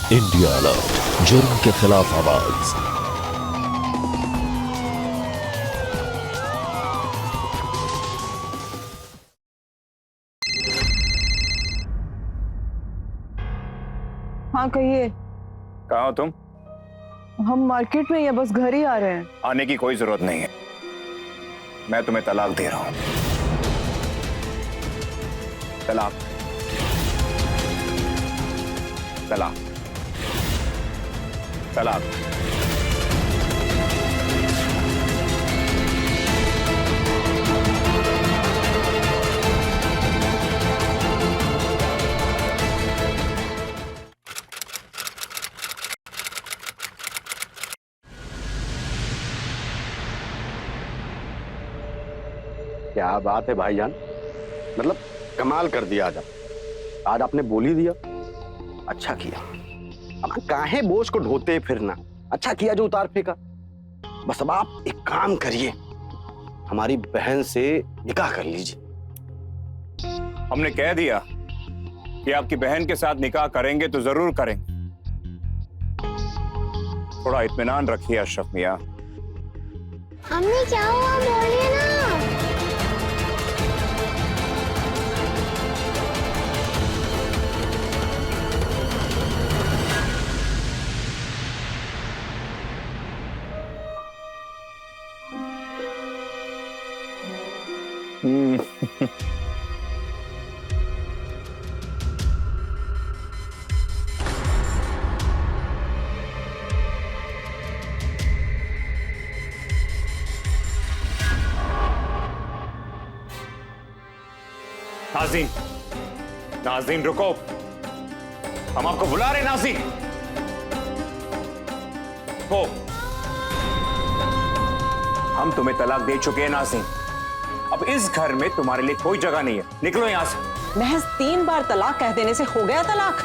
India alert, जुर्म के खिलाफ आवाज। हाँ कहिए। कहाँ हो तुम? हम मार्केट में या बस घर ही आ रहे हैं। आने की कोई जरूरत नहीं है, मैं तुम्हें तलाक दे रहा हूं। तलाक, तलाक, तलाक। क्या बात है भाईजान, मतलब कमाल कर दिया आज आपने बोल ही दिया। अच्छा किया, अब काहे बोझ को ढोते फिरना। अच्छा किया जो उतार फेंका। बस अब आप एक काम करिए, हमारी बहन से निकाह कर लीजिए। हमने कह दिया कि आपकी बहन के साथ निकाह करेंगे तो जरूर करेंगे। थोड़ा इत्मीनान रखिए अशरफ मियां। अम्मी क्या हुआ, बोलिए ना। नाज़ीन, नाज़ीन रुको, हम आपको बुला रहे। नाज़ीन हो, हम तुम्हें तलाक दे चुके हैं नाज़ीन। अब इस घर में तुम्हारे लिए कोई जगह नहीं है, निकलो यहां से। महज 3 बार तलाक कह देने से हो गया तलाक?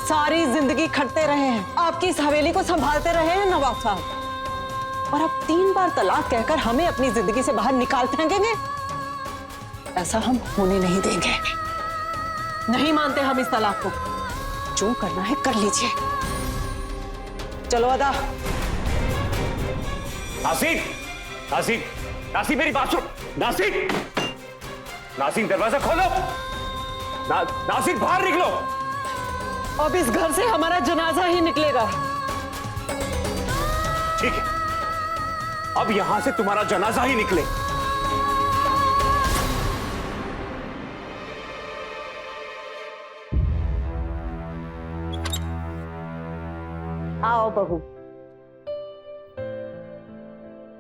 सारी जिंदगी खटते रहे हैं, आपकी इस हवेली को संभालते रहे हैं नवाब साहब, और अब 3 बार तलाक कहकर हमें अपनी जिंदगी से बाहर निकाल फेंकेंगे? ऐसा हम होने नहीं देंगे। नहीं मानते हम इस तलाक को। जो करना है कर लीजिए। चलो अदा। नाज़ीन, नाज़ीन, नाज़ीन मेरी बात सुन। नाज़ीन, नाज़ीन दरवाजा खोलो। नाज़ीन बाहर निकलो। अब इस घर से हमारा जनाजा ही निकलेगा। ठीक है, अब यहां से तुम्हारा जनाजा ही निकले। आओ बहू,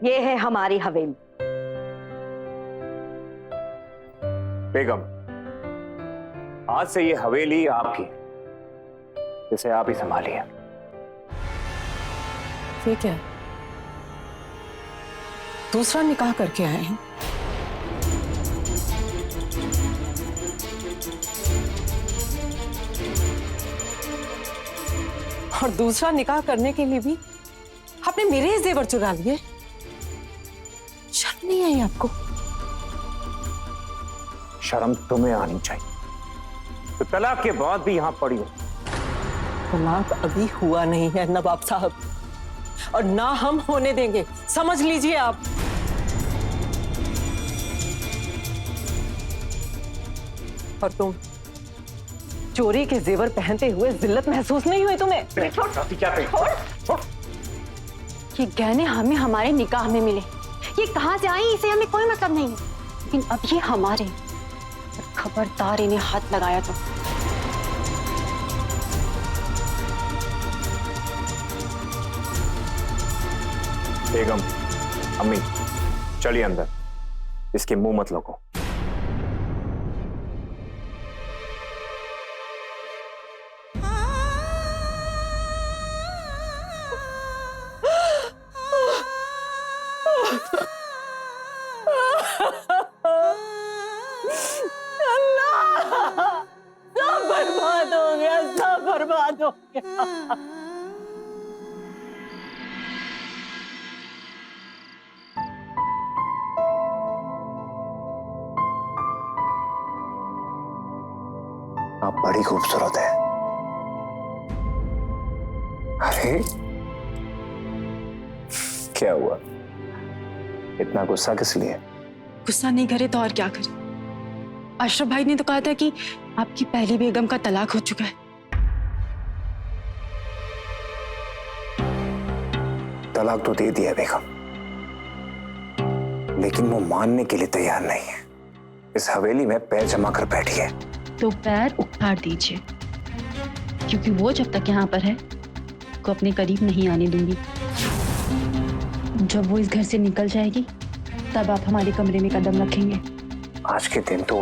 ये है हमारी हवेली। बेगम, आज से ये हवेली आपकी, इसे आप ही संभालिए। ठीक है, दूसरा निकाह करके आए हैं। और दूसरा निकाह करने के लिए भी आपने मेरे ही जेवर चुरा लिए। शर्म नहीं आई आपको? शर्म तुम्हें आनी चाहिए, तो तलाक के बाद भी यहां पड़ी हो। तलाक अभी हुआ नहीं है नवाब साहब, और ना हम होने देंगे, समझ लीजिए आप। और तुम चोरी के जेवर पहनते हुए जिल्लत महसूस नहीं हुई तुम्हें? छोड़। ये गहने हमें हमारे निकाह में मिले, ये कहाँ से आई इसे हमें कोई मतलब नहीं है, लेकिन अब ये हमारे। खबरदार इन्हें हाथ लगाया तो। बेगम, अम्मी, चलिए अंदर, इसके मुंह मत लगो। सब बर्बाद हो गया, सब बर्बाद हो गया। आप बड़ी खूबसूरत है। अरे क्या हुआ, इतना गुस्सा किस लिए? गुस्सा नहीं करे तो और क्या करे। अशरफ भाई ने तो कहा था कि आपकी पहली बेगम का तलाक हो चुका है। तलाक तो दे दिया बेगम, लेकिन वो मानने के लिए तैयार नहीं है। इस हवेली में पैर जमा कर बैठी है। तो पैर उखाड़ दीजिए, क्योंकि वो जब तक यहाँ पर है को अपने करीब नहीं आने दूंगी। जब वो इस घर से निकल जाएगी तब आप हमारे कमरे में कदम रखेंगे। आज के दिन तो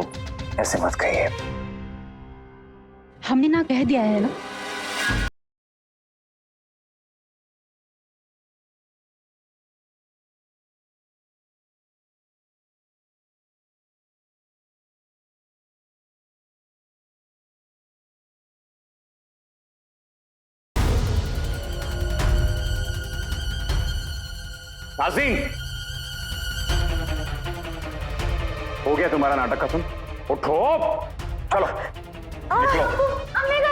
ऐसे मत कहिए। हमने ना कह दिया है ना। नाज़ीन, हो गया तुम्हारा नाटक खत्म। उठो, चलो निकलो,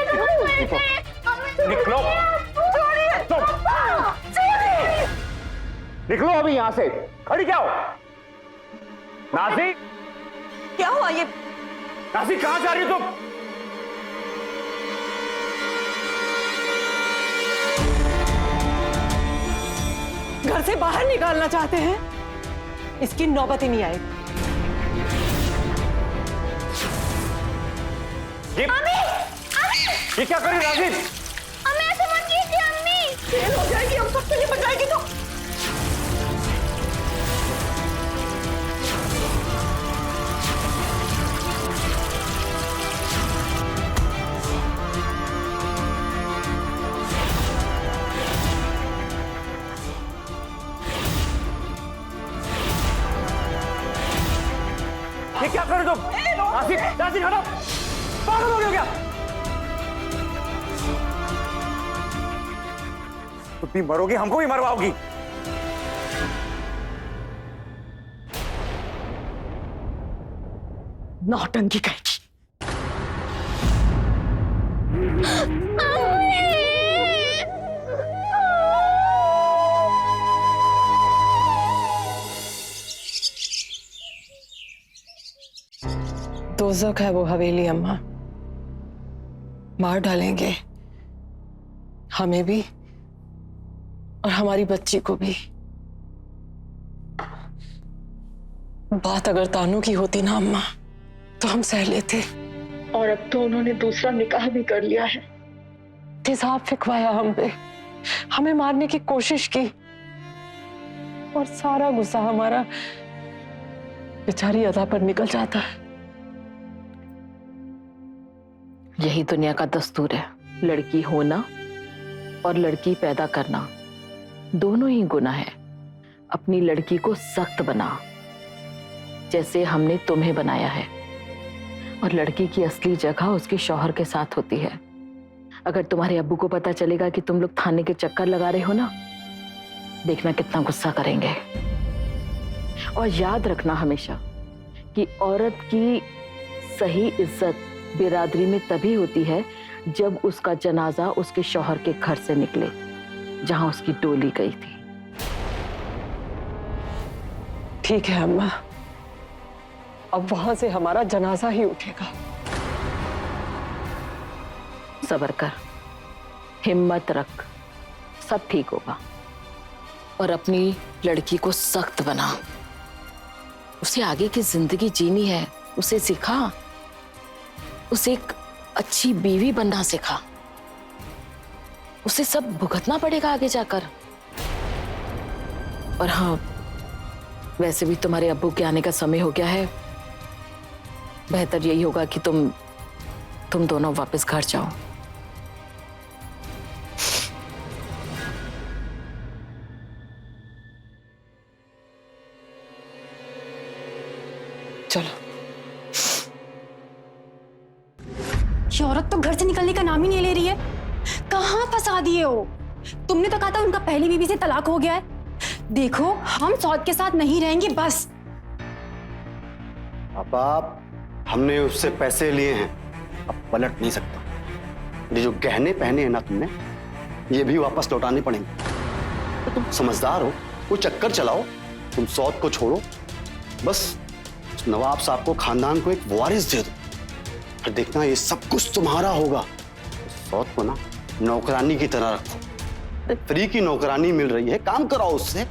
निकलो, निकलो, निकलो अभी यहां से। खड़ी क्या हो? नाज़ीन, क्या हुआ ये? नाज़ीन कहां जा रही हो तुम? घर से बाहर निकालना चाहते हैं? इसकी नौबत ही नहीं आएगी। ये क्या कर रही नाज़ीन? अम्मी ऐसे मत कीजिए अम्मी। फेल हो जाएगी, हम सबके लिए बचाएगी तो। ये क्या कर रहे हो तुम? नाज़ीन, नाज़ीन हटो, पागल हो गए हो क्या? तुम भी मरोगी, हमको भी मरवाओगी। नौटंकी कहेगी। दोज़ख है वो हवेली अम्मा, मार डालेंगे हमें भी और हमारी बच्ची को भी। बात अगर तानू की होती ना अम्मा तो हम सह लेते, और अब तो उन्होंने दूसरा निकाह भी कर लिया है। तेजाब फिकवाया हम पे, हमें मारने की कोशिश की, और सारा गुस्सा हमारा बेचारी अदा पर निकल जाता है। यही दुनिया का दस्तूर है। लड़की होना और लड़की पैदा करना दोनों ही गुनाह है। अपनी लड़की को सख्त बना, जैसे हमने तुम्हें बनाया है। और लड़की की असली जगह उसके शौहर के साथ होती है। अगर तुम्हारे अब्बू को पता चलेगा कि तुम लोग थाने के चक्कर लगा रहे हो ना, देखना कितना गुस्सा करेंगे। और याद रखना हमेशा कि औरत की सही इज्जत बिरादरी में तभी होती है जब उसका जनाजा उसके शौहर के घर से निकले, जहां उसकी डोली गई थी। ठीक है अम्मा, अब वहां से हमारा जनाजा ही उठेगा। सब्र कर, हिम्मत रख, सब ठीक होगा। और अपनी लड़की को सख्त बना, उसे आगे की जिंदगी जीनी है, उसे सिखा, उसे एक अच्छी बीवी बनना सिखा। उसे सब भुगतना पड़ेगा आगे जाकर। और हाँ, वैसे भी तुम्हारे अब्बू के आने का समय हो गया है। बेहतर यही होगा कि तुम दोनों वापस घर जाओ। चलो। ये औरत तो घर से निकलने का नाम ही नहीं ले रही है। कहाँ फंसा दिए हो? तुमने तो कहा था उनका पहली बीवी से तलाक हो गया है। देखो, हम सौद के साथ नहीं रहेंगे बस। अब आप, हमने उससे पैसे लिए हैं, अब पलट नहीं सकता। ये जो गहने पहने हैं ना तुमने, ये भी वापस लौटाने पड़ेंगे। तो तुम समझदार हो, कोई चक्कर चलाओ, तुम सौत को छोड़ो, बस नवाब साहब को, खानदान को एक वारिस दे दो, फिर देखना ये सब कुछ तुम्हारा होगा। सौत को ना नौकरानी की तरह रखो, फ्री की नौकरानी मिल रही है, काम कराओ उससे,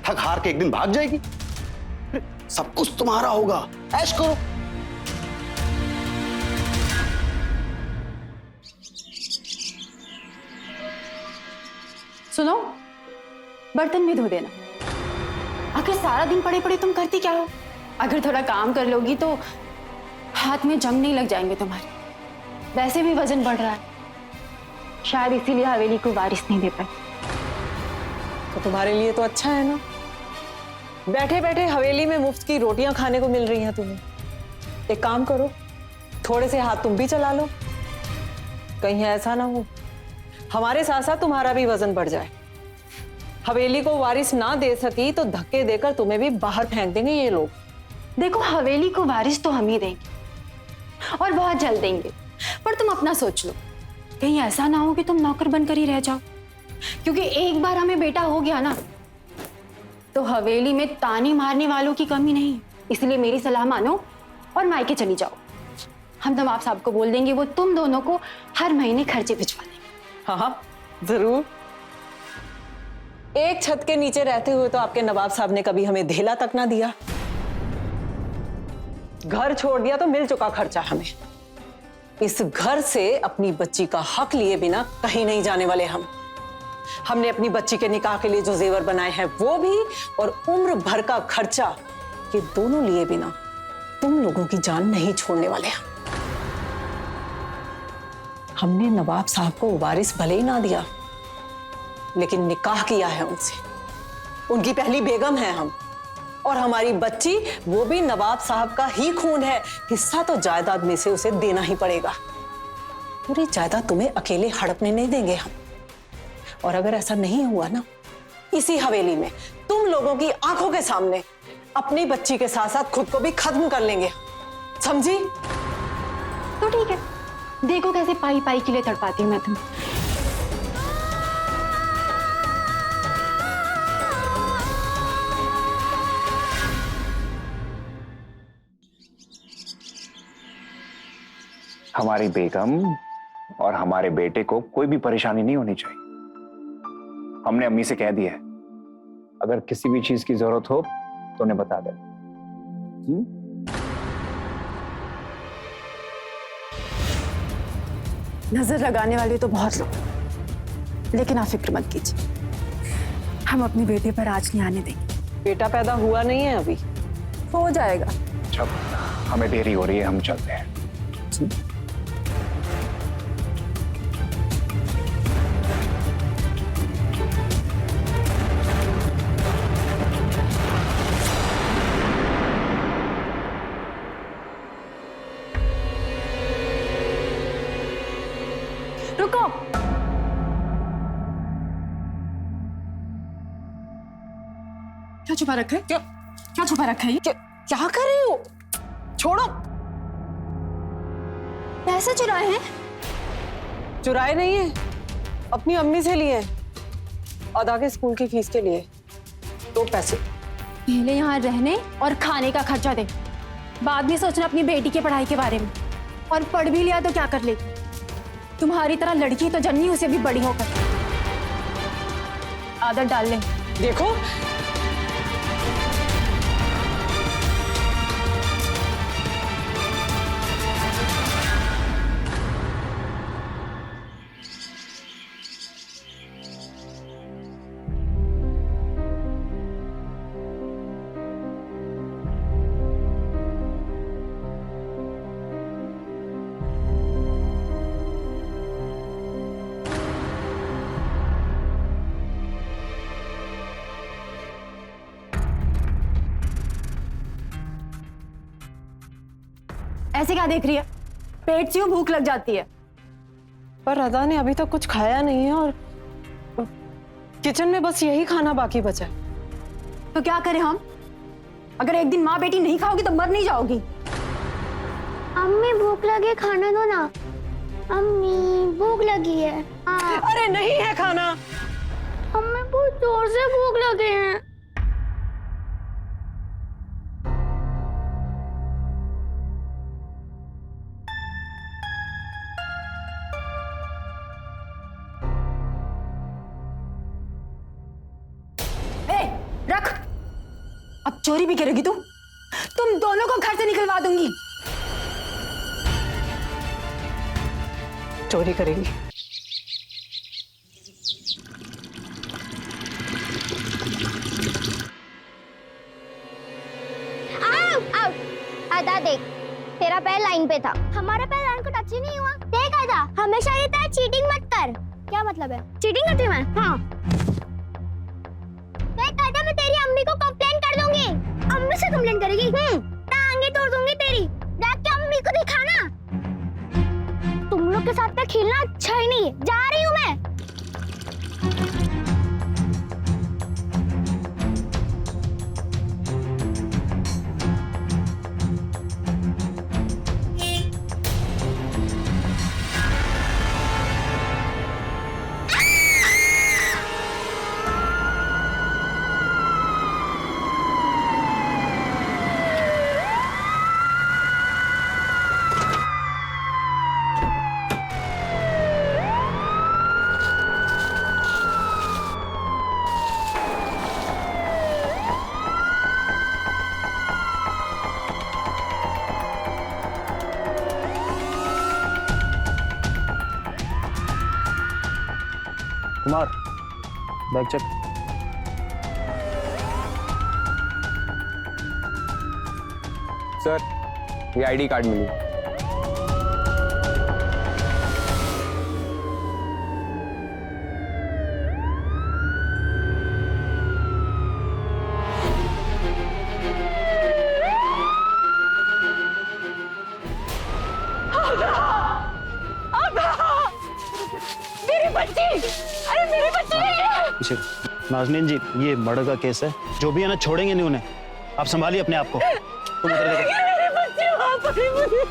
थक हार के एक दिन भाग जाएगी, फिर सब कुछ तुम्हारा होगा, ऐश करो। सुनो, बर्तन भी धो देना। आखिर सारा दिन पड़े पड़े तुम करती क्या हो? अगर थोड़ा काम कर लोगी तो हाथ में जंग नहीं लग जाएंगे तुम्हारे। वैसे भी वजन बढ़ रहा है, शायद इसीलिए हवेली को वारिस नहीं दे पाए। तो तुम्हारे लिए तो अच्छा है ना, बैठे बैठे हवेली में मुफ्त की रोटियां खाने को मिल रही हैं तुम्हें। एक काम करो, थोड़े से हाथ तुम भी चला लो, कहीं ऐसा ना हो हमारे साथ साथ तुम्हारा भी वजन बढ़ जाए। हवेली को वारिस ना दे सकी तो धक्के देकर तुम्हें भी बाहर फेंक देंगे ये लोग। देखो, हवेली को वारिस तो हम ही देंगे और बहुत जल्द देंगे, पर तुम अपना सोच लो, कहीं ऐसा ना हो कि तुम नौकर बनकर ही रह जाओ। क्योंकि एक बार हमें बेटा हो गया ना तो हवेली में ताने मारने वालों की कमी नहीं है। इसलिए मेरी सलाह मानो और मायके चली जाओ। हम नवाब साहब को बोल देंगे, वो तुम दोनों को हर महीने खर्चे भिजवा देंगे। हाँ जरूर। एक छत के नीचे रहते हुए तो आपके नवाब साहब ने कभी हमें धेला तक ना दिया। घर छोड़ दिया तो मिल चुका खर्चा हमें। इस घर से अपनी बच्ची का हक लिए बिना कहीं नहीं जाने वाले हम। हमने अपनी बच्ची के निकाह के लिए जो जेवर बनाए हैं वो भी, और उम्र भर का खर्चा, ये दोनों लिए बिना तुम लोगों की जान नहीं छोड़ने वाले हम। हमने नवाब साहब को वारिस भले ही ना दिया, लेकिन निकाह किया है उनसे। उनकी पहली बेगम है हम, और हमारी बच्ची वो भी नवाब साहब का ही खून है। हिस्सा तो जायदाद में से उसे देना ही पड़ेगा। पूरी जायदाद तुम्हें अकेले हड़पने नहीं देंगे हम। और अगर ऐसा नहीं हुआ ना, इसी हवेली में तुम लोगों की आंखों के सामने अपनी बच्ची के साथ साथ खुद को भी खत्म कर लेंगे, समझी? तो ठीक है, देखो कैसे पाई पाई के लिए तड़पाती हूँ मैं तुम्हें। हमारी बेगम और हमारे बेटे को कोई भी परेशानी नहीं होनी चाहिए। हमने अम्मी से कह दिया है, अगर किसी भी चीज की जरूरत हो तो उन्हें बता दे। नजर लगाने वाले तो बहुत लोग, लेकिन आप फिक्र मत कीजिए, हम अपने बेटे पर आज नहीं आने देंगे। बेटा पैदा हुआ नहीं है अभी, हो जाएगा। अच्छा, हमें देरी हो रही है, हम चलते हैं। रुको, क्या छुपा रखा है? क्या छुपा रखा है? क्या कर रहे हो? छोड़ो। पैसे चुराए हैं? चुराए नहीं है, अपनी अम्मी से लिए, अदा के स्कूल की फीस के लिए। तो पैसे पहले यहाँ रहने और खाने का खर्चा दे, बाद में सोचना अपनी बेटी की पढ़ाई के बारे में। और पढ़ भी लिया तो क्या कर लेगी? तुम्हारी तरह लड़की तो जन्मी, उसे भी बड़ी होकर आदत डाल ले। देखो, ऐसे क्या देख रही है? पेट से भूख लग जाती है। पर अदा ने अभी तक कुछ खाया नहीं है और किचन में बस यही खाना बाकी बचा है। तो क्या करें हम? अगर एक दिन माँ बेटी नहीं खाओगी तो मर नहीं जाओगी। अम्मी भूख लगे, खाना दो ना। अम्मी भूख लगी है। हाँ। अरे नहीं है खाना। अम्मी बहुत जोर से भूख लगे हैं। रख। अब चोरी भी करेगी तू? तुम दोनों को घर से निकलवा दूंगी। चोरी करेगी? आओ आओ। आधा देख, तेरा पैर लाइन पे था, हमारा पैर लाइन को टच ही नहीं हुआ। देख आधा, हमेशा ये था चीटिंग मत कर। क्या मतलब है? चीटिंग करती हूँ मैं? हाँ। देख आधा, मैं तेरी अम्मी को कंप्लेंट कर दूंगी। अम्मी से कंप्लेंट करेगी? टांगे तोड़ दूंगी तेरी। जाके अम्मी को दिखाना। तुम लोग के साथ में खेलना अच्छा ही नहीं है। जा रही हूँ मैं। Kumar, bag check. सर, ये आईडी कार्ड मिली। मेरी बच्ची! अरे मेरी बच्ची! नाज़नीन जी, ये मर्डर का केस है। जो भी है ना, छोड़ेंगे नहीं उन्हें। आप संभालिए अपने आप को। तुम उधर देखो। मेरी बच्ची वहाँ पड़ी मुझे।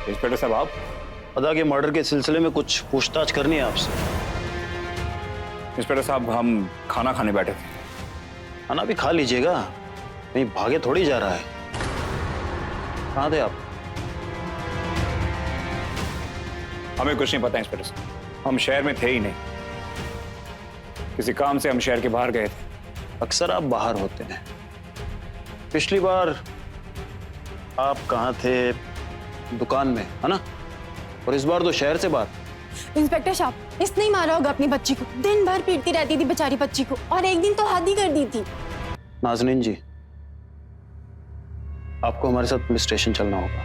इंस्पेक्टर साहब, आप? अदा के मर्डर के सिलसिले में कुछ पूछताछ करनी है आपसे। इंस्पेक्टर साहब, हम खाना खाने बैठे थे। खाना भी खा लीजिएगा, नहीं भागे थोड़ी जा रहा है। कहाँ थे आप? हमें कुछ नहीं पता इंस्पेक्टर साहब, हम शहर में थे ही नहीं। किसी काम से हम शहर के बाहर गए थे। अक्सर आप बाहर होते हैं। पिछली बार आप कहाँ थे? दुकान में, है ना? और इस बार तो शहर से बाहर। इंस्पेक्टर साहब, इसने ही मारा होगा अपनी बच्ची को। दिन भर पीटती रहती थी बेचारी बच्ची को, और एक दिन तो हद ही कर दी थी। नाज़नीन जी, आपको हमारे साथ पुलिस स्टेशन चलना होगा।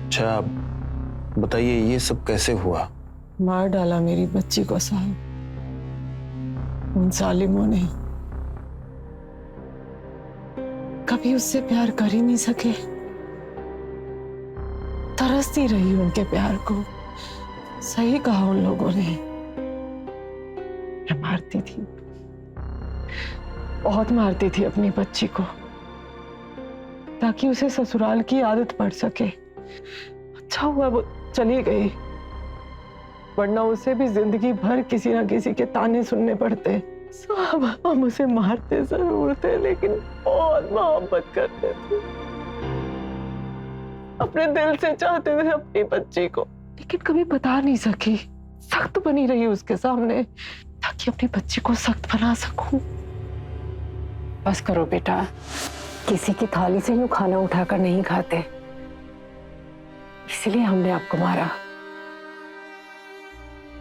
अच्छा, बताइए ये सब कैसे हुआ? मार डाला मेरी बच्ची को साहब, उन जालिमों ने। कभी उससे प्यार कर ही नहीं सके, तरसती रही उनके प्यार को। सही कहा उन लोगों ने। मैं मारती थी, बहुत मारती थी अपनी बच्ची को, ताकि उसे ससुराल की आदत पड़ सके। अच्छा हुआ वो चली गई, वरना उसे भी जिंदगी भर किसी ना किसी के ताने सुनने पड़ते। साहब, हम उसे मारते जरूर थे, लेकिन बहुत मोहब्बत करते थे। अपने दिल से चाहते थे अपनी बच्ची को, लेकिन कभी बता नहीं सकी। सख्त बनी रही उसके सामने, ताकि अपनी बच्ची को सख्त बना सकूं। बस करो बेटा, किसी की थाली से यूं खाना उठाकर नहीं खाते, इसलिए हमने आपको मारा।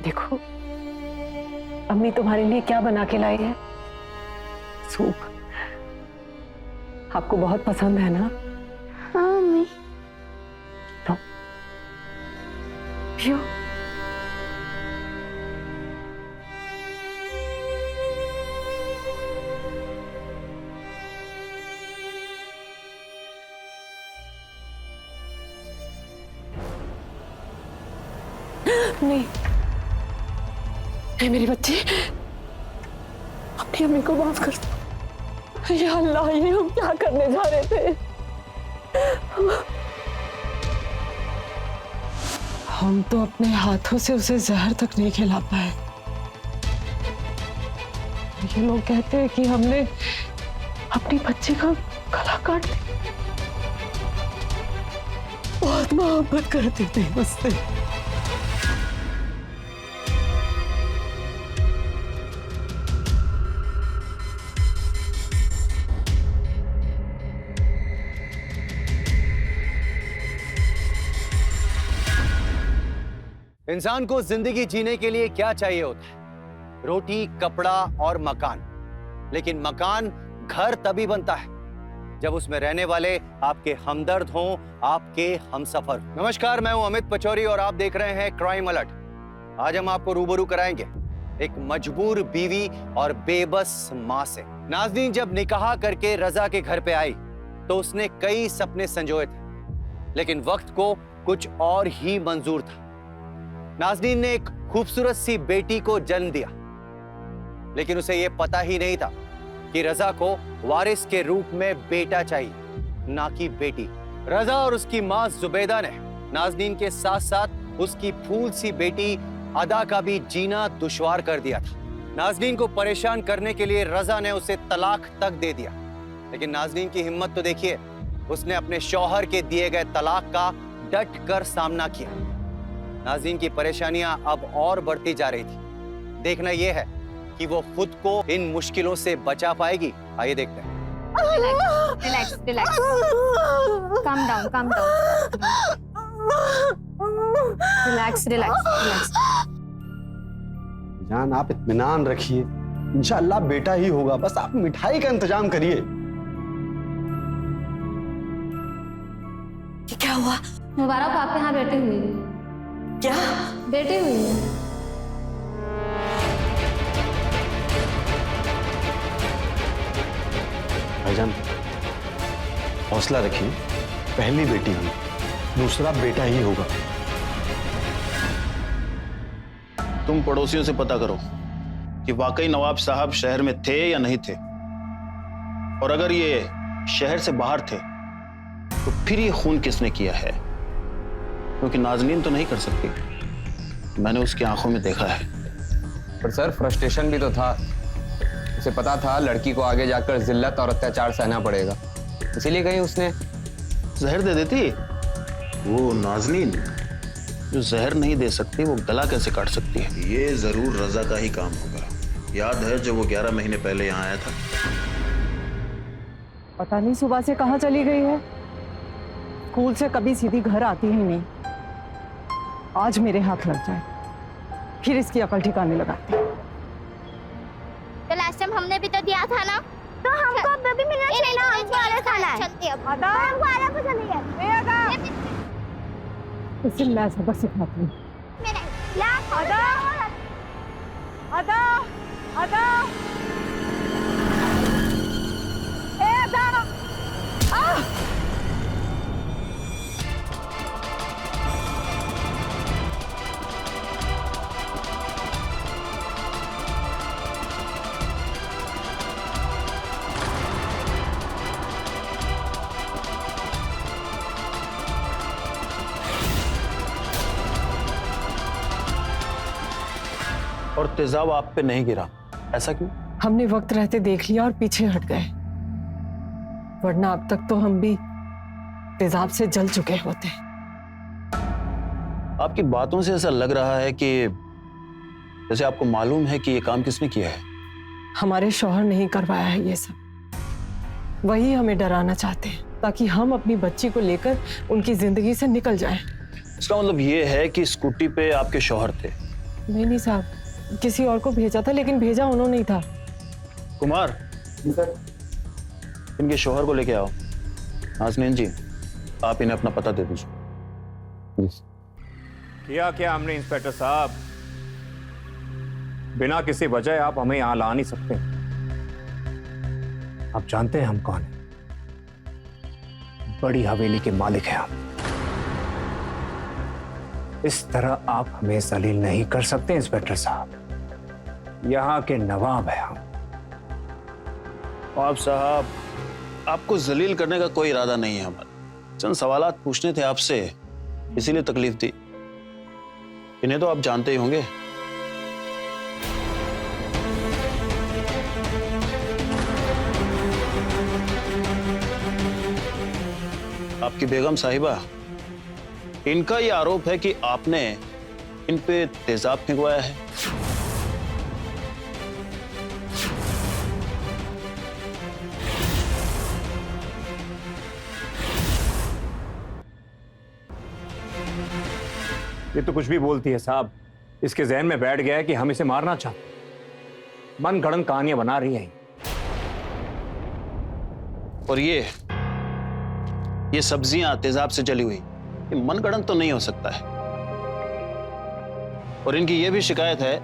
देखो, अम्मी तुम्हारे लिए क्या बना के लाई है? सूप। आपको बहुत पसंद है ना? हाँ मम्मी। लो, पियो। नहीं, मेरी बच्ची, अपनी अम्मी को माफ कर दो। या अल्लाह, ये हम क्या करने जा रहे थे? हम तो अपने हाथों से उसे जहर तक नहीं खिला पाए। ये लोग कहते हैं कि हमने अपनी बच्ची का गला काट दिया। बहुत मोहब्बत करते थे उससे। इंसान को जिंदगी जीने के लिए क्या चाहिए होता है? रोटी, कपड़ा और मकान। लेकिन मकान, घर तभी बनता है जब उसमें रहने वाले आपके हमदर्द हों, आपके हमसफर। नमस्कार, मैं हूं अमित पचौरी और आप देख रहे हैं क्राइम अलर्ट। आज हम आपको रूबरू कराएंगे एक मजबूर बीवी और बेबस मां से। नाज़नीन जब निकाह करके रजा के घर पे आई तो उसने कई सपने संजोए थे, लेकिन वक्त को कुछ और ही मंजूर था। नाज़नीन ने एक खूबसूरत सी बेटी को जन्म दिया, लेकिन उसे यह पता ही नहीं था कि रजा को वारिस के रूप में बेटा चाहिए, ना कि बेटी। रजा और उसकी मां जुबैदा ने नाज़नीन के साथ साथ उसकी फूल सी बेटी अदा का भी जीना दुश्वार कर दिया था। नाज़नीन को परेशान करने के लिए रजा ने उसे तलाक तक दे दिया, लेकिन नाज़नीन की हिम्मत तो देखिए, उसने अपने शौहर के दिए गए तलाक का डट कर सामना किया। नाज़नीन की परेशानियां अब और बढ़ती जा रही थी। देखना यह है कि वो खुद को इन मुश्किलों से बचा पाएगी। आइए देखते हैं। Relax, relax, calm down, calm down, relax, relax, relax. जान, आप इत्मीनान रखिए, इंशाअल्लाह बेटा ही होगा। बस आप मिठाई का इंतजाम करिए। क्या हुआ? मुबारक आप यहाँ बैठे हुए। क्या? बैठे हुए हैं। भाईजान, हौसला रखिए, पहली बेटी हुई, दूसरा बेटा ही होगा। तुम पड़ोसियों से पता करो कि वाकई नवाब साहब शहर में थे या नहीं थे, और अगर ये शहर से बाहर थे तो फिर ये खून किसने किया है, क्योंकि नाज़नीन तो नहीं कर सकती। मैंने उसकी आंखों में देखा है। पर सर, फ्रस्ट्रेशन भी तो था। उसे पता था लड़की को आगे जाकर जिल्लत और अत्याचार सहना पड़ेगा, इसीलिए कहीं उसने जहर दे देती। वो नाज़नीन जो जहर नहीं दे सकती, वो गला कैसे काट सकती है? ये जरूर रजा का ही काम होगा। याद है जब वो 11 महीने पहले यहाँ आया था? पता नहीं सुबह से कहाँ चली गई है। स्कूल से कभी सीधी घर आती ही नहीं। आज मेरे हाथ लग जाए, फिर इसकी अकल ठिकाने लगाती। तो लास्ट टाइम हमने भी तो दिया था ना, तो हमको अब भी मिलना चाहिए ना। हमको अलग खाना है। चलते अब हमको अलग को चलेंगे। इसे मैं सबक सिखाती हूँ। अदा, अदा, अदा, ए अदा, और तेजाब आप पे नहीं गिरा, ऐसा क्यों? हमने वक्त रहते देख लिया और पीछे हट गए, वरना अब तक तो हम भी तेजाब से जल चुके होते। आपकी बातों से ऐसा लग रहा है कि जैसे आपको मालूम है कि ये काम किसने किया है। हमारे शौहर नहीं करवाया है ये सब, वही हमें डराना चाहते हैं ताकि हम अपनी बच्ची को लेकर उनकी जिंदगी से निकल जाएं। इसका मतलब ये है कि स्कूटी पे आपके शौहर थे? नहीं साहब, किसी और को भेजा था, लेकिन भेजा उन्होंने ही था। कुमार, इनके शौहर को लेके आओ। नाज़नीन जी, आप इन्हें अपना पता दे दीजिए। किया क्या हमने इंस्पेक्टर साहब? बिना किसी वजह आप हमें यहां ला नहीं सकते। आप जानते हैं हम कौन हैं? बड़ी हवेली के मालिक हैं आप। इस तरह आप हमें जलील नहीं कर सकते इंस्पेक्टर साहब। यहाँ के नवाब हैं हम। नवाब साहब, आपको जलील करने का कोई इरादा नहीं है हमारा। चंद सवालात पूछने थे आपसे, इसीलिए तकलीफ दी। इन्हें तो आप जानते ही होंगे। आपकी बेगम साहिबा, इनका यह आरोप है कि आपने इन पे तेजाब फेंकवाया है। ये तो कुछ भी बोलती है साहब। इसके जहन में बैठ गया है कि हम इसे मारना चाहते। मन गढ़ंत कहानियां बना रही है। और ये सब्जियां तेजाब से जली हुई, ये मनगढ़ंत तो नहीं हो सकता है। और इनकी ये भी शिकायत है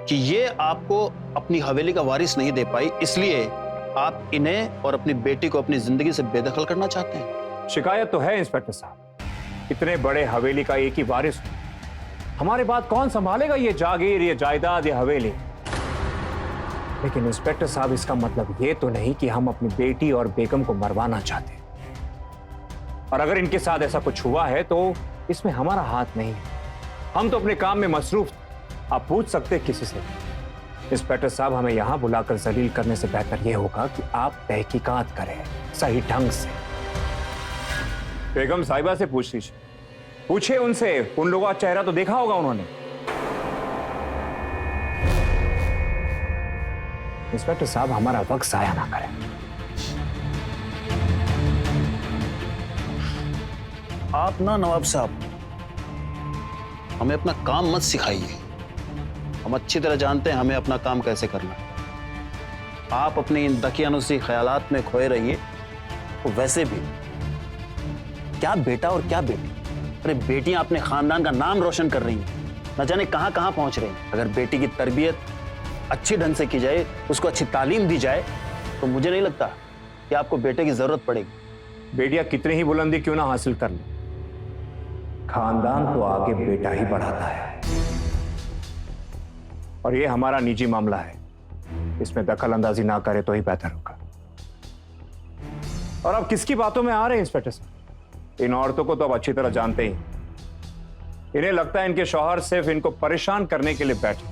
कि ये आपको अपनी हवेली का वारिस नहीं दे पाई, इसलिए आप इन्हें और अपनी बेटी को अपनी जिंदगी से बेदखल करना चाहते हैं। शिकायत तो है इंस्पेक्टर साहब। इतने बड़े हवेली का एक ही वारिस, हमारे बाद कौन संभालेगा ये जागीर, ये जायदाद, ये हवेली। लेकिन इंस्पेक्टर साहब, इसका मतलब ये तो नहीं कि हम अपनी बेटी और बेगम को मरवाना चाहते। और अगर इनके साथ ऐसा कुछ हुआ है तो इसमें हमारा हाथ नहीं है। हम तो अपने काम में मसरूफ। आप पूछ सकते हैं किसी से। इंस्पेक्टर साहब, हमें यहां बुलाकर जलील करने से बेहतर यह होगा कि आप तहकीकात करें सही ढंग से। बेगम साहिबा से पूछ लीजिए, पूछे उनसे, उन लोगों का चेहरा तो देखा होगा उन्होंने। इंस्पेक्टर साहब, हमारा वक्त जाया ना करें। आप ना नवाब साहब, हमें अपना काम मत सिखाइए। हम अच्छी तरह जानते हैं हमें अपना काम कैसे करना है। आप अपने इन दकियानुसी ख्यालात में खोए रहिए। तो वैसे भी क्या बेटा और क्या बेटी, अरे बेटियां अपने खानदान का नाम रोशन कर रही हैं, न जाने कहां कहां पहुंच रही हैं। अगर बेटी की तरबियत अच्छी ढंग से की जाए, उसको अच्छी तालीम दी जाए, तो मुझे नहीं लगता कि आपको बेटे की जरूरत पड़ेगी। बेटियां कितनी ही बुलंदी क्यों ना हासिल कर ले, खानदान तो आगे बेटा ही बढ़ाता है। और ये हमारा निजी मामला है, इसमें दखल अंदाजी ना करे तो ही बेहतर होगा। और अब किसकी बातों में आ रहे हैं इंस्पेक्टर साहब? इन औरतों को तो अब अच्छी तरह जानते ही। इन्हें लगता है इनके शौहर सिर्फ इनको परेशान करने के लिए बैठे।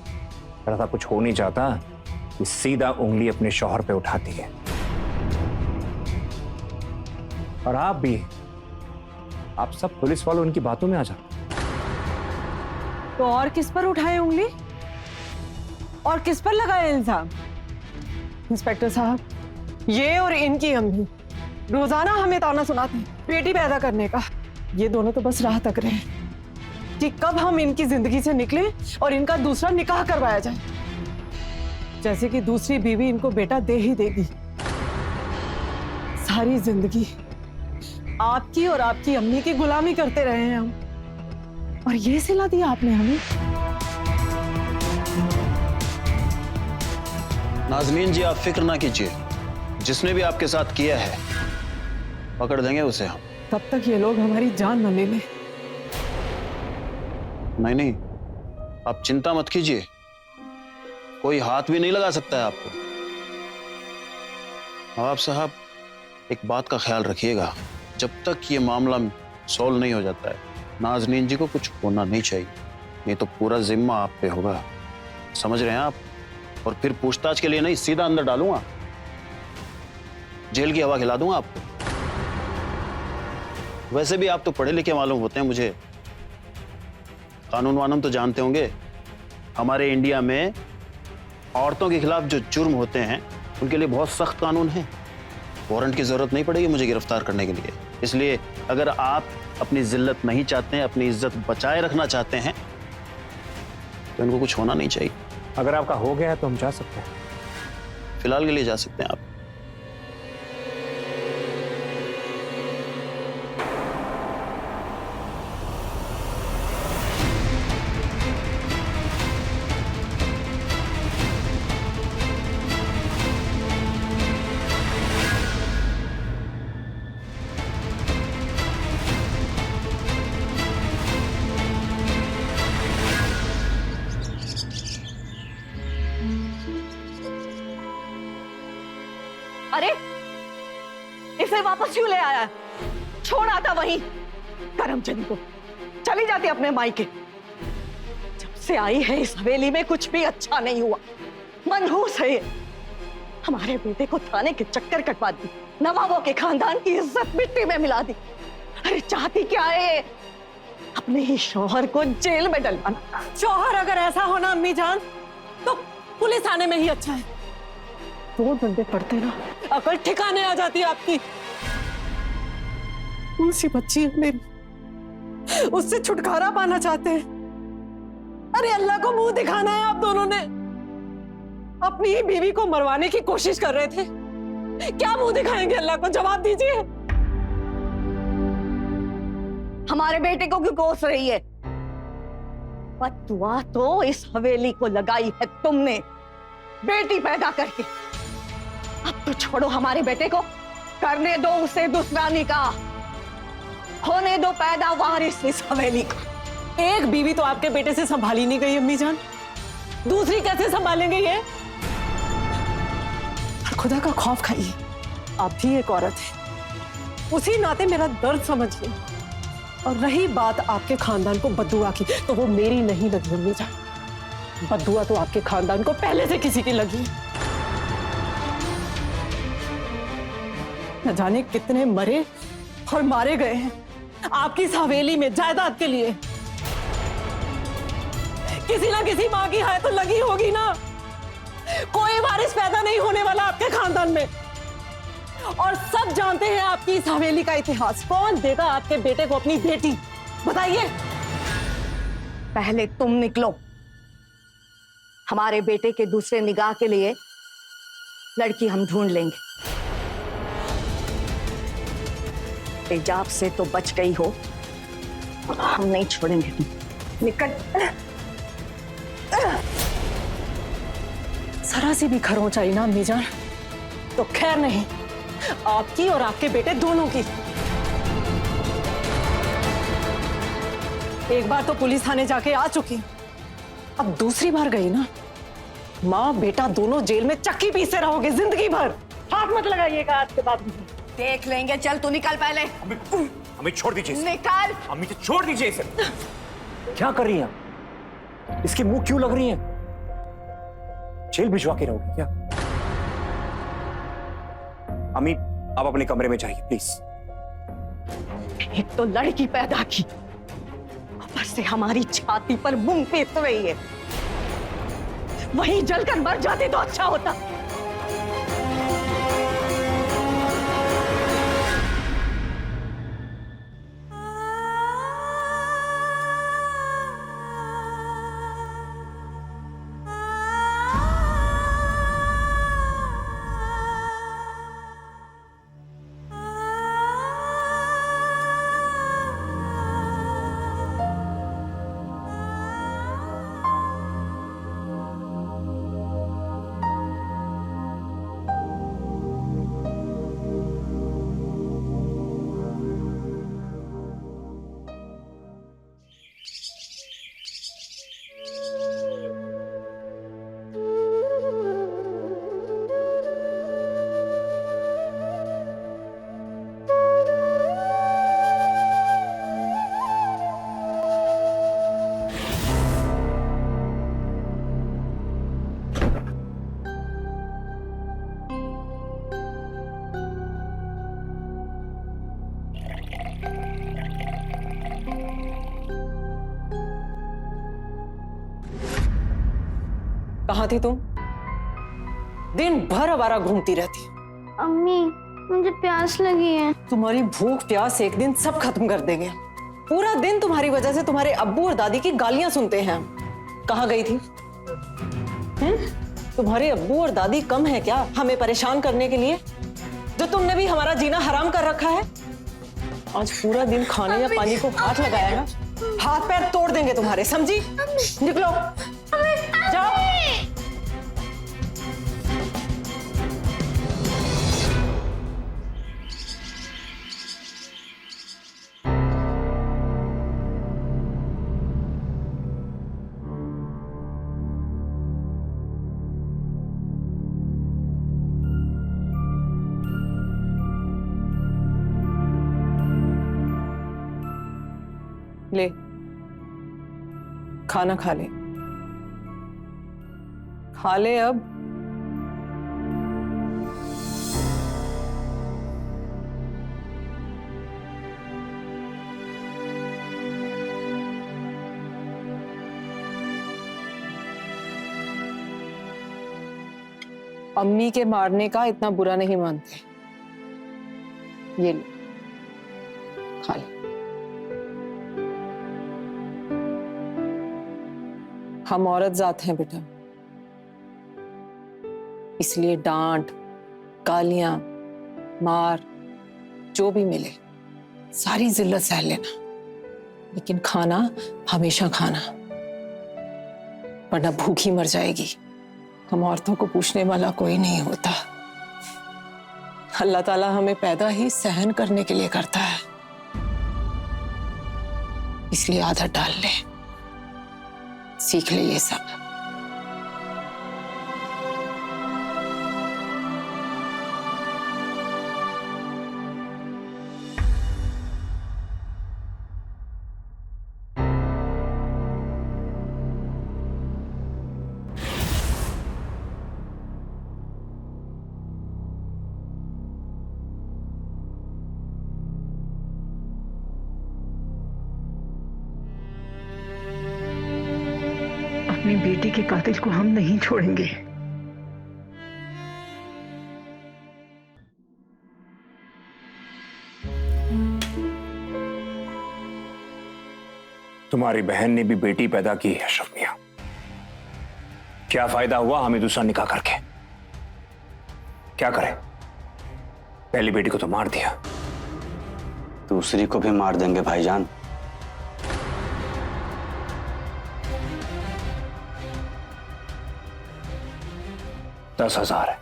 अगर ऐसा कुछ हो नहीं चाहता कि सीधा उंगली अपने शौहर पे उठाती है। और आप भी, आप सब पुलिस वालों उनकी बातों में आ जाते। तो और किस पर उठाए उंगली और किस पर लगाए इल्जाम? इंस्पेक्टर साहब, ये और इनकी अम्मी रोजाना हमें ताना सुनाते हैं बेटी पैदा करने का। ये दोनों तो बस राह तक रहे हैं कि कब हम इनकी जिंदगी से निकले और इनका दूसरा निकाह करवाया जाए, जैसे कि दूसरी बीवी इनको बेटा दे ही देगी। सारी जिंदगी आपकी और आपकी अम्मी की गुलामी करते रहे हैं हम, और ये सिला दिया आपने हमें। नाज़नीन जी, आप फिक्र ना कीजिए, जिसने भी आपके साथ किया है पकड़ देंगे उसे हम। तब तक ये लोग हमारी जान न ले लें। नहीं, आप चिंता मत कीजिए, कोई हाथ भी नहीं लगा सकता है आपको। नवाब साहब, एक बात का ख्याल रखिएगा, जब तक ये मामला सॉल्व नहीं हो जाता है, नाज़नीन जी को कुछ होना नहीं चाहिए, नहीं तो पूरा जिम्मा आप पे होगा। समझ रहे हैं आप? और फिर पूछताछ के लिए नहीं, सीधा अंदर डालूंगा, जेल की हवा खिला दूंगा आपको। वैसे भी आप तो पढ़े लिखे मालूम होते हैं मुझे, कानून वानून तो जानते होंगे। हमारे इंडिया में औरतों के खिलाफ जो जुर्म होते हैं उनके लिए बहुत सख्त कानून है। वारंट की जरूरत नहीं पड़ेगी मुझे गिरफ्तार करने के लिए। इसलिए अगर आप अपनी जिल्लत नहीं चाहते हैं, अपनी इज्जत बचाए रखना चाहते हैं, तो इनको कुछ होना नहीं चाहिए। अगर आपका हो गया है तो हम जा सकते हैं। फिलहाल के लिए जा सकते हैं आप। इसे वापस क्यों ले आया? छोड़ आता वहीं करमचंद को, चली जाती अपने मायके। जब से आई है इस हवेली में कुछ भी अच्छा नहीं हुआ, मनहूस है ये। हमारे बेटे को थाने के चक्कर कटवा दी, नवाबों के खानदान की इज्जत मिट्टी में मिला दी। अरे चाहती क्या है? अपने ही शौहर को जेल में डलवाना। शौहर अगर ऐसा होना अम्मी जान, तो पुलिस थाने में ही अच्छा है। दो डंडे पड़ते ना, अकल ठिकाने आ जाती है आपकी। उसी बच्ची है मेरी, उससे छुटकारा पाना चाहते हैं। अरे अल्लाह को मुंह दिखाना है आप दोनों ने। अपनी ही बीवी को मरवाने की कोशिश कर रहे थे, क्या मुंह दिखाएंगे अल्लाह को? जवाब दीजिए। हमारे बेटे को क्यों कोस रही है? बद्दुआ तो इस हवेली को लगाई है तुमने, बेटी पैदा करके। अब तो छोड़ो हमारे बेटे को, करने दो उसे दूसरा निकाह, होने दो पैदा वारिस इस हवेली का। एक बीवी तो आपके बेटे से संभाली नहीं गई अम्मी जान, दूसरी कैसे संभालेंगे ये? खुदा का खौफ खाइए, आप भी एक औरत है, उसी नाते मेरा दर्द समझिए। और रही बात आपके खानदान को बद्दुआ की, तो वो मेरी नहीं लगी अम्मी जान। बद्दुआ तो आपके खानदान को पहले से किसी की लगी है। न जाने कितने मरे और मारे गए हैं आपकी इस हवेली में जायदाद के लिए। किसी ना किसी मां की हाय तो लगी होगी ना। कोई वारिस पैदा नहीं होने वाला आपके खानदान में, और सब जानते हैं आपकी इस हवेली का इतिहास। कौन देगा आपके बेटे को अपनी बेटी, बताइए? पहले तुम निकलो, हमारे बेटे के दूसरे निगाह के लिए लड़की हम ढूंढ लेंगे। तेजाब से तो बच गई हो, हम नहीं छोड़ेंगे। निकल। जरा सी भी खरोंच चाहिए ना अम्मी जान, तो खैर नहीं, आपकी और आपके बेटे दोनों की। एक बार तो पुलिस थाने जाके आ चुकी, अब दूसरी बार गई ना, माँ बेटा दोनों जेल में चक्की पीसते रहोगे जिंदगी भर। हाथ मत लगाइएगा आज के बाद। देख लेंगे, चल तू निकल पहले। अम्मी छोड़ दीजिए इसे। निकाल। अम्मी तो छोड़ दीजिए इसे। क्या कर रही हैं? इसके मुंह क्यों लग रही हैं? जेल भिजवा के रहोगी क्या? अम्मी आप अपने कमरे में जाइए प्लीज। एक तो लड़की पैदा की, ऊपर से हमारी छाती पर मुंह पीस रही है। वहीं जलकर मर जाती तो अच्छा होता। कहाँ थी तुम? दिन भर आवारा घूमती रहती। अम्मी मुझे प्यास लगी है। तुम्हारी भूख प्यास एक दिन सब खत्म कर देंगे। पूरा दिन तुम्हारी वजह से तुम्हारे अब्बू और दादी की गालियां सुनते हैं। कहाँ गई थी? तुम्हारे अब्बू और दादी कम है क्या हमें परेशान करने के लिए, जो तुमने भी हमारा जीना हराम कर रखा है? आज पूरा दिन खाने या पानी को हाथ लगाया ना, हाथ पैर तोड़ देंगे तुम्हारे, समझी? निकलो, जाओ। ले, खाना खा ले, खा ले अब। अम्मी के मारने का इतना बुरा नहीं मानते। ये ले, खा ले। हम औरत जात हैं बेटा, इसलिए डांट, गालियां, मार जो भी मिले सारी जिल्लत सह लेना, लेकिन खाना हमेशा खाना, वरना भूखी मर जाएगी। हम औरतों को पूछने वाला कोई नहीं होता। अल्लाह ताला हमें पैदा ही सहन करने के लिए करता है, इसलिए आदत डाल ले, सीख ले ये सब। अपनी बेटी के कातिल को हम नहीं छोड़ेंगे। तुम्हारी बहन ने भी बेटी पैदा की है अशरफ मियां, क्या फायदा हुआ हमें दूसरा निकाह करके? क्या करें? पहली बेटी को तो मार दिया, दूसरी को भी मार देंगे भाईजान। $10,000 है।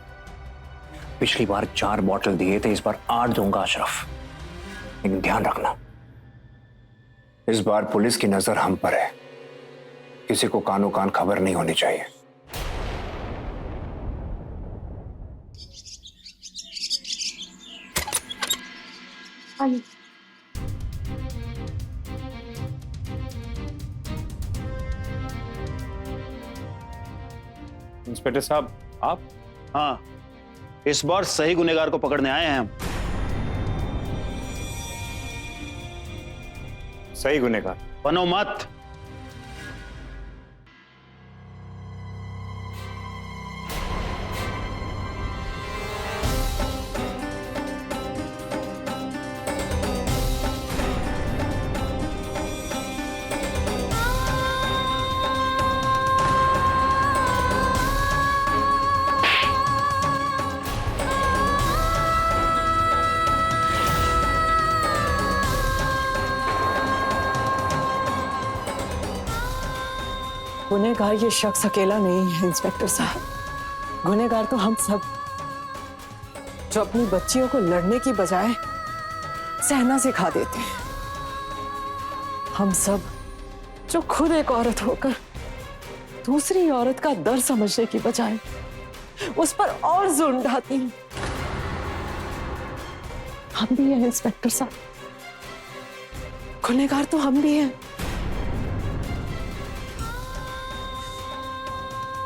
पिछली बार 4 बॉटल दिए थे, इस बार 8 दूंगा अशरफ, लेकिन ध्यान रखना इस बार पुलिस की नजर हम पर है, किसी को कानो कान खबर नहीं होनी चाहिए। इंस्पेक्टर साहब आप? हाँ, इस बार सही गुनहगार को पकड़ने आए हैं हम। सही गुनहगार? बनो मत। गुनहगार ये शख्स अकेला नहीं है इंस्पेक्टर साहब, गुनहगार तो हम सब, जो अपनी बच्चियों को लड़ने की बजाय सहना सिखा देते हैं। हम सब जो खुद एक औरत होकर दूसरी औरत का दर्द समझने की बजाय उस पर और जुल्म ढाती हैं। हम भी हैं इंस्पेक्टर साहब, गुनहगार तो हम भी हैं।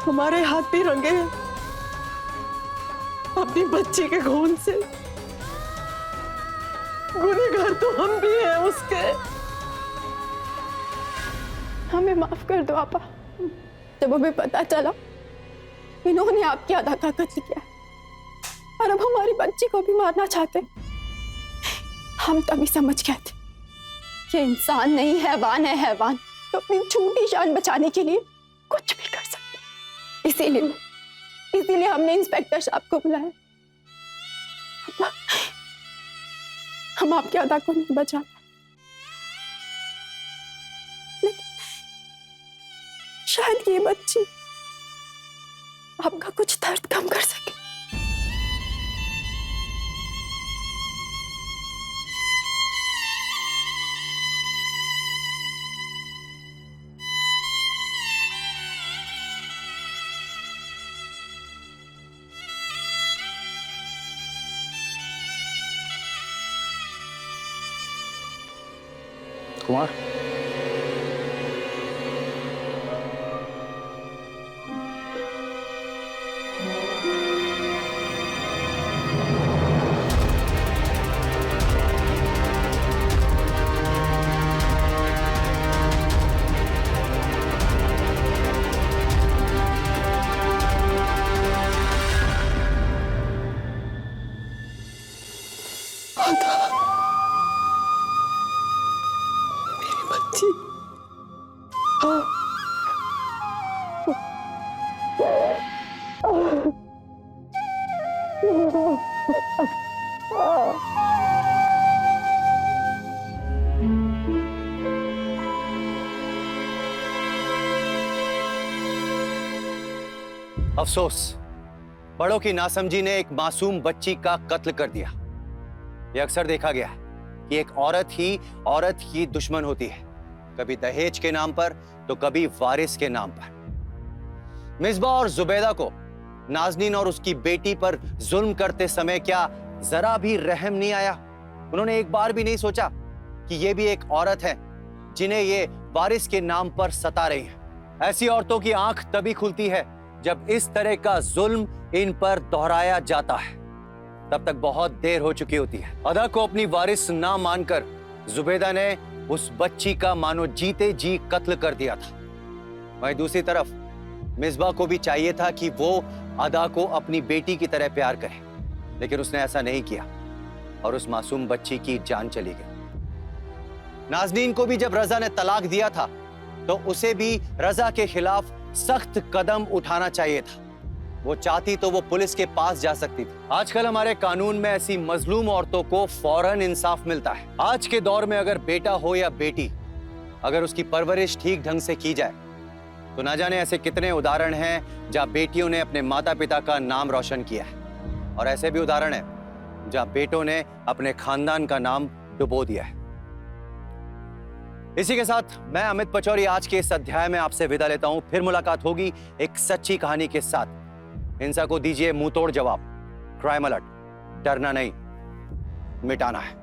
हमारे हाथ भी रंगे हैं अपनी बच्ची के खून से, गुनहगार तो हम भी हैं उसके। हमें माफ कर दो आपा। जब हमें पता चला इन्होंने आपकी अदा का कत्ल किया और अब हमारी बच्ची को भी मारना चाहते, हम तभी समझ गए थे कि इंसान नहीं हैवान है, हैवान तो अपनी छोटी जान बचाने के लिए कुछ भी कर सकते। इसीलिए हमने इंस्पेक्टर साहब को बुलाया। हम आपके अदा को नहीं बचा, लेकिन शायद ये बच्ची आपका कुछ दर्द कम कर सके। कुमार, राधा, मेरी बच्ची। हाँ। अफसोस, बड़ों की नासमझी ने एक मासूम बच्ची का कत्ल कर दिया। यह अक्सर देखा गया है कि एक औरत ही दुश्मन होती है, कभी दहेज के नाम पर तो कभी वारिस के नाम पर। मिसबा और जुबैदा को नाजनीन और उसकी बेटी पर जुल्म करते समय क्या जरा भी रहम नहीं आया? उन्होंने एक बार भी नहीं सोचा कि ये भी एक औरत है जिन्हें ये वारिस के नाम पर सता रही है। ऐसी औरतों की आंख तभी खुलती है जब इस तरह का जुल्म इन पर दोहराया जाता है। तब तक बहुत देर हो चुकी होती है। अदा को अपनी वारिस ना मानकर जुबैदा ने उस बच्ची का मानो जीते जी कत्ल कर दिया था। वहीं दूसरी तरफ मिसबा को भी चाहिए था कि वो अदा को अपनी बेटी की तरह प्यार करे, लेकिन उसने ऐसा नहीं किया और उस मासूम बच्ची की जान चली गई। नाजनीन को भी जब रजा ने तलाक दिया था तो उसे भी रजा के खिलाफ सख्त कदम उठाना चाहिए था। वो चाहती तो वो पुलिस के पास जा सकती थी। आजकल हमारे कानून में ऐसी मजलूम औरतों को फौरन इंसाफ मिलता है। आज के दौर में अगर बेटा हो या बेटी, अगर उसकी परवरिश ठीक ढंग से की जाए तो ना जाने ऐसे कितने उदाहरण हैं जहां बेटियों ने अपने माता पिता का नाम रोशन किया है, और ऐसे भी उदाहरण हैं जहां बेटों ने अपने खानदान का नाम डुबो दिया है। इसी के साथ मैं अमित पचौरी आज के इस अध्याय में आपसे विदा लेता हूं। फिर मुलाकात होगी एक सच्ची कहानी के साथ। हिंसा को दीजिए मुंहतोड़ जवाब। क्राइम अलर्ट, डरना नहीं, मिटाना है।